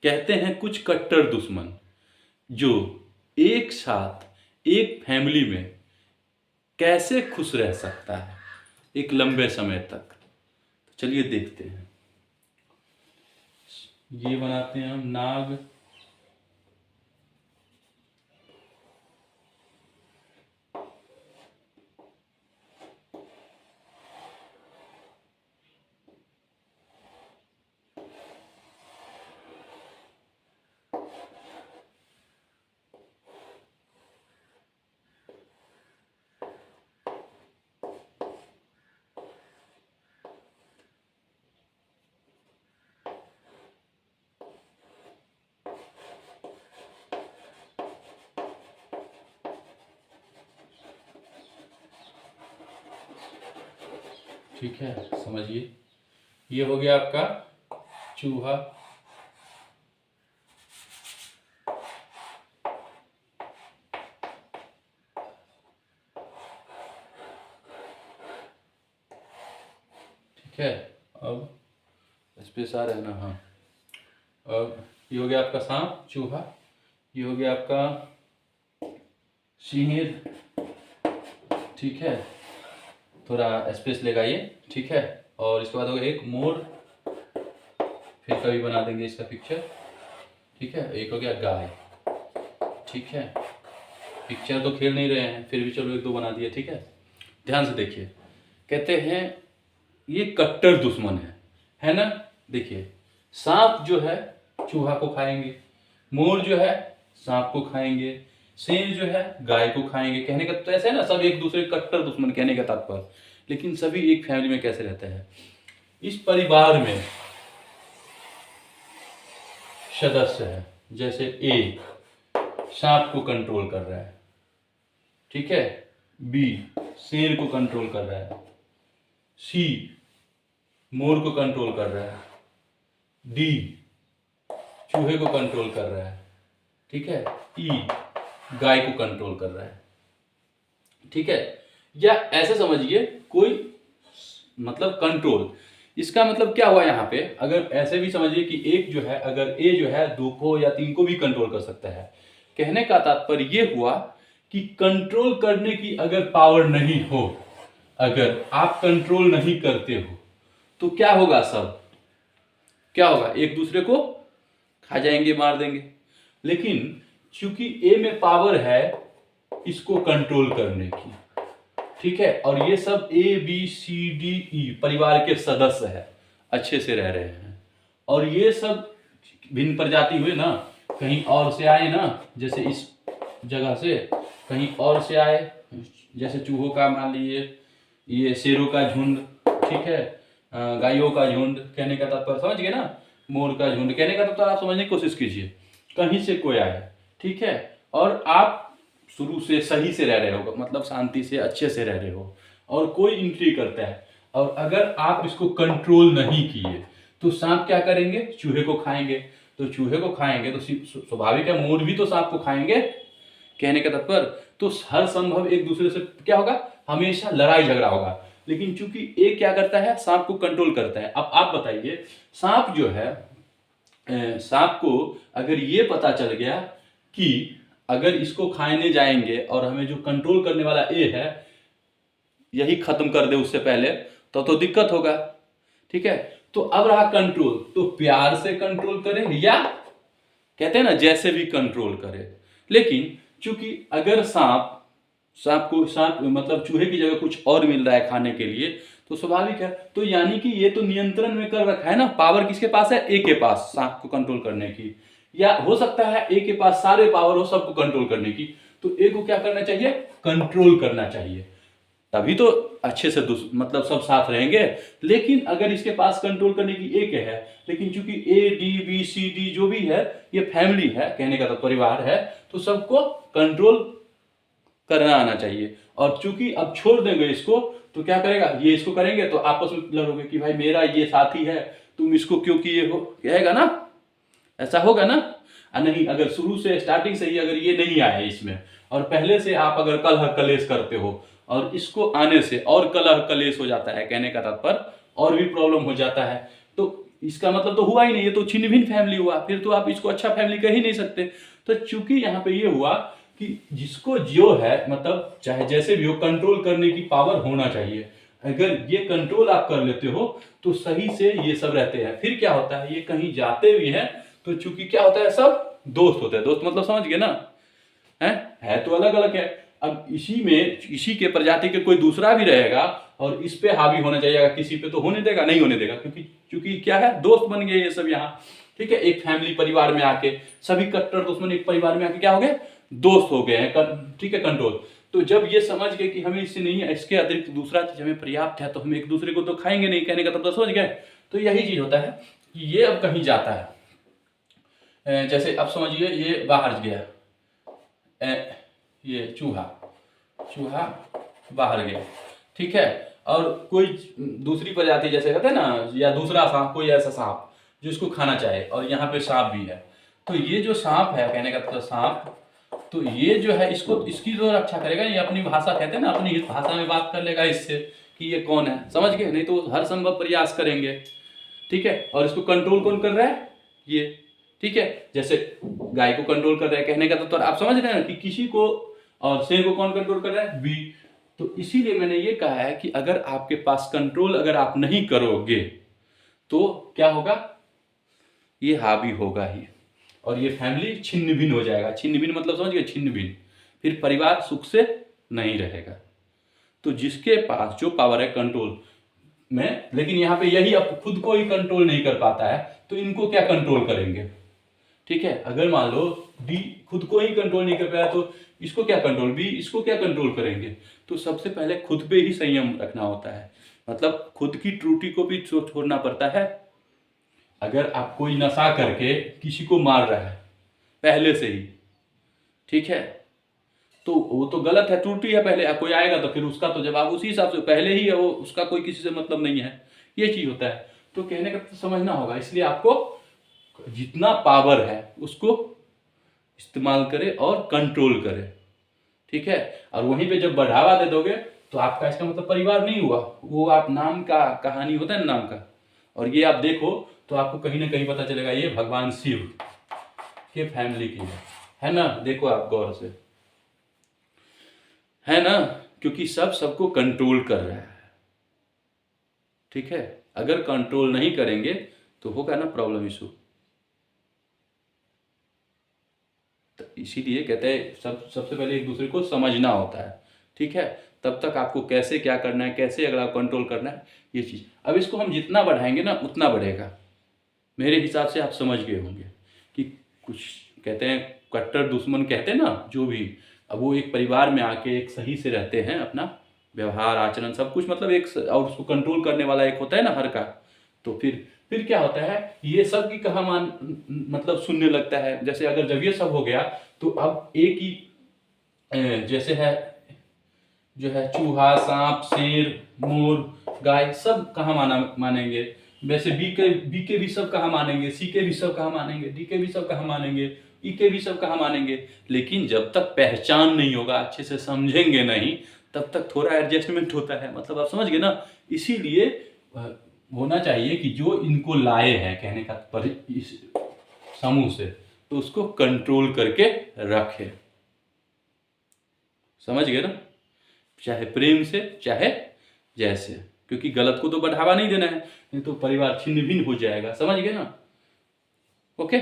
कहते हैं कुछ कट्टर दुश्मन जो एक साथ एक फैमिली में कैसे खुश रह सकता है एक लंबे समय तक। तो चलिए देखते हैं। ये बनाते हैं हम नाग। ठीक है, समझिए ये हो गया आपका चूहा। ठीक है, अब इस पे सारा है ना। हाँ, अब ये हो गया आपका सांप चूहा, ये हो गया आपका शेर। ठीक है, थोड़ा स्पेस लेगा ये। ठीक है, और इसके बाद होगा एक मोर, फिर कभी बना देंगे इसका पिक्चर। ठीक है, एक हो गया गाय। ठीक है, पिक्चर तो खेल नहीं रहे हैं, फिर भी चलो एक दो बना दिए। ठीक है, ध्यान से देखिए। कहते हैं ये कट्टर दुश्मन है ना। देखिए, सांप जो है चूहा को खाएंगे, मोर जो है सांप को खाएंगे, शेर जो है गाय को खाएंगे। कहने का तो ऐसा है ना, सब एक दूसरे के कट्टर दुश्मन, कहने का तात्पर्य। लेकिन सभी एक फैमिली में कैसे रहते हैं। इस परिवार में सदस्य है, जैसे ए सांप को कंट्रोल कर रहा है, ठीक है, बी शेर को कंट्रोल कर रहा है, सी मोर को कंट्रोल कर रहा है, डी चूहे को कंट्रोल कर रहा है, ठीक है, ई गाय को कंट्रोल कर रहा है। ठीक है, या ऐसे समझिए कोई मतलब कंट्रोल, इसका मतलब क्या हुआ यहाँ पे। अगर ऐसे भी समझिए कि एक जो है, अगर ए जो है 2 को या 3 को भी कंट्रोल कर सकता है। कहने का तात्पर्य ये हुआ कि कंट्रोल करने की अगर पावर नहीं हो, अगर आप कंट्रोल नहीं करते हो, तो क्या होगा, सब क्या होगा, एक दूसरे को खा जाएंगे, मार देंगे। लेकिन चूंकि ए में पावर है इसको कंट्रोल करने की, ठीक है, और ये सब A B C D E परिवार के सदस्य है, अच्छे से रह रहे हैं। और ये सब भिन्न प्रजाति हुए ना, कहीं और से आए ना, जैसे इस जगह से कहीं और से आए, जैसे चूहों का मान लीजिए, ये शेरों का झुंड, ठीक है, गायों का झुंड, कहने का तात्पर्य समझ गए ना, मोर का झुंड, कहने का तात्पर्य आप समझने की कोशिश कीजिए। कहीं से कोई आए, ठीक है, और आप शुरू से सही से रह रहे हो, मतलब शांति से अच्छे से रह रहे हो, और कोई एंट्री करता है, और अगर आप इसको कंट्रोल नहीं किए तो सांप क्या करेंगे, चूहे को खाएंगे। तो चूहे को खाएंगे तो स्वाभाविक है मोर भी तो सांप को खाएंगे, कहने का तात्पर्य। तो हर संभव एक दूसरे से क्या होगा, हमेशा लड़ाई झगड़ा होगा। लेकिन चूंकि एक क्या करता है, सांप को कंट्रोल करता है। अब आप बताइए, सांप जो है, सांप को अगर ये पता चल गया कि अगर इसको खाने जाएंगे और हमें जो कंट्रोल करने वाला ए है यही खत्म कर दे उससे पहले, तो दिक्कत होगा। ठीक है, तो अब रहा कंट्रोल, तो प्यार से कंट्रोल करें या कहते हैं ना जैसे भी कंट्रोल करें। लेकिन चूंकि अगर सांप मतलब चूहे की जगह कुछ और मिल रहा है खाने के लिए, तो स्वाभाविक है, तो यानी कि ये तो नियंत्रण में कर रखा है ना, पावर किसके पास है, ए के पास, सांप को कंट्रोल करने की। या हो सकता है ए के पास सारे पावर हो सबको कंट्रोल करने की, तो ए को क्या करना चाहिए, कंट्रोल करना चाहिए, तभी तो अच्छे से मतलब सब साथ रहेंगे। लेकिन अगर इसके पास कंट्रोल करने की एक है, लेकिन चूंकि A D B C D जो भी है ये फैमिली है, कहने का तो परिवार है, तो सबको कंट्रोल करना आना चाहिए। और चूंकि अब छोड़ देंगे इसको, तो क्या करेगा, ये इसको करेंगे तो आपस में लड़ोगे कि भाई मेरा ये साथी है, तुम इसको क्यों किए हो, कहेगा ना, ऐसा होगा ना। नहीं, अगर शुरू से स्टार्टिंग से ही अगर ये नहीं आए इसमें, और पहले से आप अगर कलह कलेश करते हो, और इसको आने से और कलह कलेश हो जाता है, कहने का तात्पर्य और भी प्रॉब्लम हो जाता है, तो इसका मतलब तो हुआ ही नहीं, ये तो छिन्न भिन्न फैमिली हुआ, फिर तो आप इसको अच्छा फैमिली कह ही नहीं सकते। तो चूंकि यहाँ पे ये हुआ कि जिसको जो है मतलब चाहे जैसे भी हो कंट्रोल करने की पावर होना चाहिए। अगर ये कंट्रोल आप कर लेते हो तो सही से ये सब रहते हैं। फिर क्या होता है, ये कहीं जाते भी हैं तो चूंकि क्या होता है, सब दोस्त होते हैं। दोस्त मतलब समझ गए ना, है तो अलग अलग है। अब इसी में इसी के प्रजाति के कोई दूसरा भी रहेगा और इस पे हावी होना चाहिए, किसी पे तो होने देगा, नहीं होने देगा, क्योंकि क्योंकि क्या है, दोस्त बन गए ये सब यहाँ। ठीक है, एक फैमिली परिवार में आके सभी कट्टर दुश्मन एक परिवार में आके क्या हो गए, दोस्त हो गए हैं। ठीक है, कंट्रोल। तो जब ये समझ गए कि हमें इससे नहीं है, इसके अतिरिक्त दूसरा चीज हमें पर्याप्त है, तो हम एक दूसरे को तो खाएंगे नहीं, कहने का तब तो समझ गए। तो यही चीज होता है कि ये अब कहीं जाता है, जैसे अब समझिए ये बाहर गया, ये चूहा चूहा बाहर गया, ठीक है। और कोई दूसरी प्रजाति जैसे कहते हैं ना, या दूसरा सांप, कोई ऐसा सांप जो इसको खाना चाहे, और यहाँ पे सांप भी है, तो ये जो सांप है, कहने का मतलब सांप, तो ये जो है इसको इसकी तो रक्षा करेगा, ये अपनी भाषा कहते हैं ना, अपनी भाषा में बात कर लेगा इससे कि ये कौन है, समझ गए। नहीं तो हर संभव प्रयास करेंगे, ठीक है। और इसको कंट्रोल कौन कर रहा है, ये, ठीक है। जैसे गाय को कंट्रोल कर रहा है, कहने का तो आप समझ रहे हैं कि किसी को, और शेर को कौन कंट्रोल कर रहा है, बी। तो इसीलिए मैंने ये कहा है कि अगर आपके पास कंट्रोल अगर आप नहीं करोगे तो क्या होगा, ये हावी होगा ही, और ये फैमिली छिन्न भिन्न हो जाएगा। छिन्न भिन्न मतलब समझ गए, छिन्न भिन्न, फिर परिवार सुख से नहीं रहेगा। तो जिसके पास जो पावर है कंट्रोल में, लेकिन यहाँ पे यही अब खुद को ही कंट्रोल नहीं कर पाता है, तो इनको क्या कंट्रोल करेंगे, ठीक है। अगर मान लो डी खुद को ही कंट्रोल नहीं कर पाया तो इसको क्या कंट्रोल, बी इसको क्या कंट्रोल करेंगे। तो सबसे पहले खुद पे ही संयम रखना होता है, मतलब खुद की त्रुटि को भी छोड़ना पड़ता है। अगर आप कोई नशा करके किसी को मार रहा है पहले से ही, ठीक है, तो वो तो गलत है, त्रुटि है। पहले कोई आएगा तो फिर उसका तो जवाब उसी हिसाब से पहले ही है, वो उसका कोई किसी से मतलब नहीं है, ये चीज होता है। तो कहने का तो समझना होगा, इसलिए आपको जितना पावर है उसको इस्तेमाल करे और कंट्रोल करे, ठीक है। और वहीं पे जब बढ़ावा दे दोगे तो आपका इसका मतलब परिवार नहीं हुआ, वो आप नाम का कहानी होता है ना, नाम का। और ये आप देखो तो आपको कहीं ना कहीं पता चलेगा ये भगवान शिव के फैमिली की है ना। देखो आप गौर से, है ना, क्योंकि सब सबको कंट्रोल कर रहा है, ठीक है। अगर कंट्रोल नहीं करेंगे तो होगा ना प्रॉब्लम, इशू। तो इसीलिए कहते हैं सबसे पहले एक दूसरे को समझना होता है, ठीक है। तब तक आपको कैसे क्या करना है, कैसे अगर आप कंट्रोल करना है, ये चीज़। अब इसको हम जितना बढ़ाएंगे ना उतना बढ़ेगा, मेरे हिसाब से आप समझ गए होंगे कि कुछ कहते हैं कट्टर दुश्मन कहते हैं ना, जो भी, अब वो एक परिवार में आके एक सही से रहते हैं, अपना व्यवहार आचरण सब कुछ मतलब एक, और उसको कंट्रोल करने वाला एक होता है ना हर का। तो फिर क्या होता है, ये सब की कहा मान मतलब सुनने लगता है। जैसे अगर जब ये सब हो गया तो अब एक ही जैसे है जो है चूहा, सांप, शेर, मोर, गाय सब कहाँ मानेंगे। वैसे बी के भी सब कहाँ मानेंगे, सी के भी सब कहाँ मानेंगे, डी के भी सब कहाँ मानेंगे, ई के भी सब कहाँ मानेंगे। लेकिन जब तक पहचान नहीं होगा, अच्छे से समझेंगे नहीं, तब तक थोड़ा एडजस्टमेंट होता है, मतलब आप समझ गए ना। इसीलिए होना चाहिए कि जो इनको लाए हैं, कहने का पर इस समूह से, तो उसको कंट्रोल करके रखे, समझ गए ना, चाहे प्रेम से चाहे जैसे, क्योंकि गलत को तो बढ़ावा नहीं देना है, नहीं तो परिवार छिन्न भिन्न हो जाएगा, समझ गए ना। ओके।